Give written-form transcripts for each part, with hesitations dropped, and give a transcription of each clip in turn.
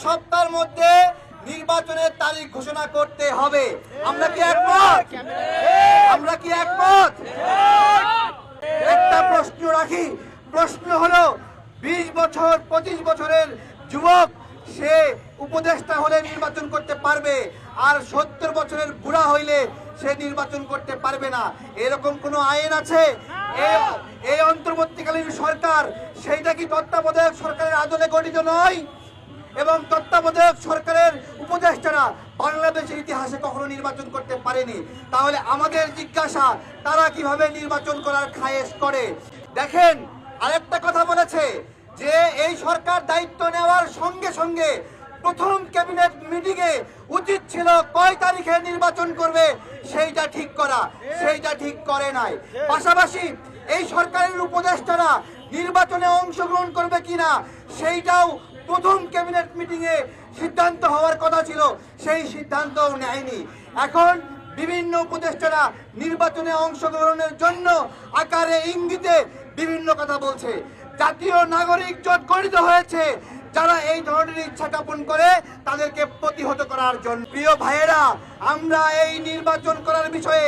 সপ্তাহের মধ্যে নির্বাচনের তারিখ ঘোষণা করতে হবে। আমরা কি একমত? আমরা কি একমত? একটা প্রশ্ন রাখি, প্রশ্ন হলো 20 বছর 25 বছরের যুবক সে উপদেষ্টা হলে নির্বাচন করতে পারবে, আর 70 বছরের বুড়া হইলে সে নির্বাচন করতে পারবে না। এরকম কোনো আইন আছে? এই অন্তর্বর্তীকালীন সরকার সেইটা কি তত্ত্বাবধায়ক সরকারের আদলে গঠিত নয়? এবং তত্ত্বাবধায়ক সরকারের উপদেষ্টারা বাংলাদেশের ইতিহাসে কখনো নির্বাচন করতে পারেনি। তাহলে আমাদের জিজ্ঞাসা, তারা কিভাবে নির্বাচন করার খায়েশ করে? দেখেন, আরেকটা কথা বলেছে যে এই সরকার দায়িত্ব নেওয়ার সঙ্গে সঙ্গে প্রথম ক্যাবিনেট মিটিংয়ে উচিত ছিল কয় তারিখে নির্বাচন করবে সেইটা ঠিক করা, সেইটা ঠিক করে নাই। পাশাপাশি এই সরকারের উপদেষ্টারা নির্বাচনে অংশগ্রহণ করবে কিনা সেইটাও প্রথম ক্যাবিনেট মিটিংয়ে সিদ্ধান্ত হওয়ার কথা ছিল, সেই সিদ্ধান্তও নেয়নি। এখন বিভিন্ন উপদেষ্টারা নির্বাচনে অংশগ্রহণের জন্য আকারে ইঙ্গিতে বিভিন্ন কথা বলছে। জাতীয় নাগরিক জোট গঠিত হয়েছে যারা এই ধরনের ইচ্ছা জ্ঞাপন করে তাদেরকে প্রতিহত করার জন্য। প্রিয় ভাইয়েরা, আমরা এই নির্বাচন করার বিষয়ে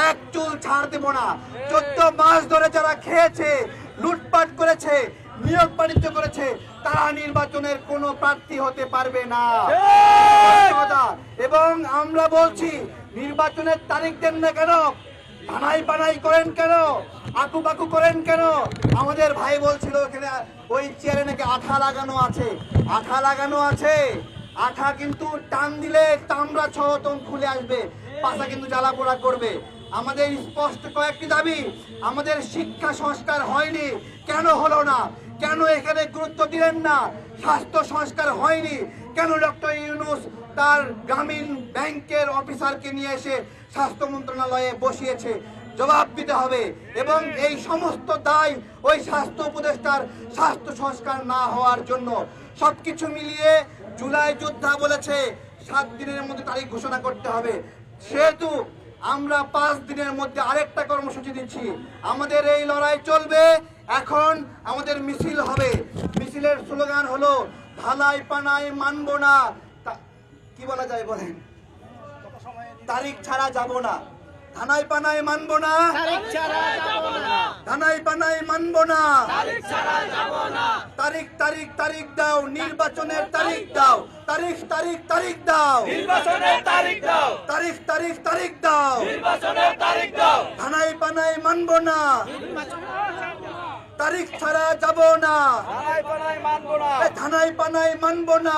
এক চুল ছাড় দেব না। 14 মাস ধরে যারা খেয়েছে, লুটপাট করেছে, নিয়োগ বাণিজ্য করেছে, তারা নির্বাচনের কোনো প্রার্থী হতে পারবে না। এবং আমরা বলছি, নির্বাচনের তারিখ দেন না কেন? ধানাই পানাই করেন কেন? আকু বাকু করেন কেন? আমাদের ভাই বলছিল এখানে ওই চেয়ারে নাকি আঠা লাগানো আছে। আঠা লাগানো আছে, আঠা কিন্তু টান দিলে চামড়া সহ খুলে আসবে, পাশা কিন্তু জ্বালা পোড়া করবে। আমাদের স্পষ্ট কয়েকটি দাবি। আমাদের শিক্ষা সংস্কার হয়নি, কেন হলো না? কেন এখানে গুরুত্ব দিলেন না? স্বাস্থ্য সংস্কার হয়নি, কেন ডক্টর ইউনূস তার গ্রামীণ ব্যাংকের অফিসারকে নিয়ে এসে স্বাস্থ্য মন্ত্রণালয়ে বসিয়েছে? জবাব দিতে হবে। এবং এই সমস্ত দায় ওই স্বাস্থ্য উপদেষ্টার স্বাস্থ্য সংস্কার না হওয়ার জন্য। সবকিছু মিলিয়ে জুলাই যোদ্ধা বলেছে 7 দিনের মধ্যে তারিখ ঘোষণা করতে হবে, সেহেতু আমরা 5 দিনের মধ্যে আরেকটা কর্মসূচি দিচ্ছি। আমাদের এই লড়াই চলবে। এখন আমাদের মিছিল হবে। মিছিলের স্লোগান হলো ঢালাই পানাই মানবো না। কি বলা যায় বলেন? তারিখ ছাড়া যাব না, ধানাই পানাই মানবো না, ধানাই পানাই মানবো না, তারিখ তারিখ তারিখ দাও, নির্বাচনের তারিখ দাও, তারিখ তারিখ তারিখ দাও, নির্বাচনের তারিখ দাও, তারিখ তারিখ তারিখ দাও, নির্বাচনের তারিখ দাও, ধানাই পানাই মানবো না, তারিখ ছাড়া যাব না, ধানাই পানাই মানবো না, ধানাই পানাই মানবো না।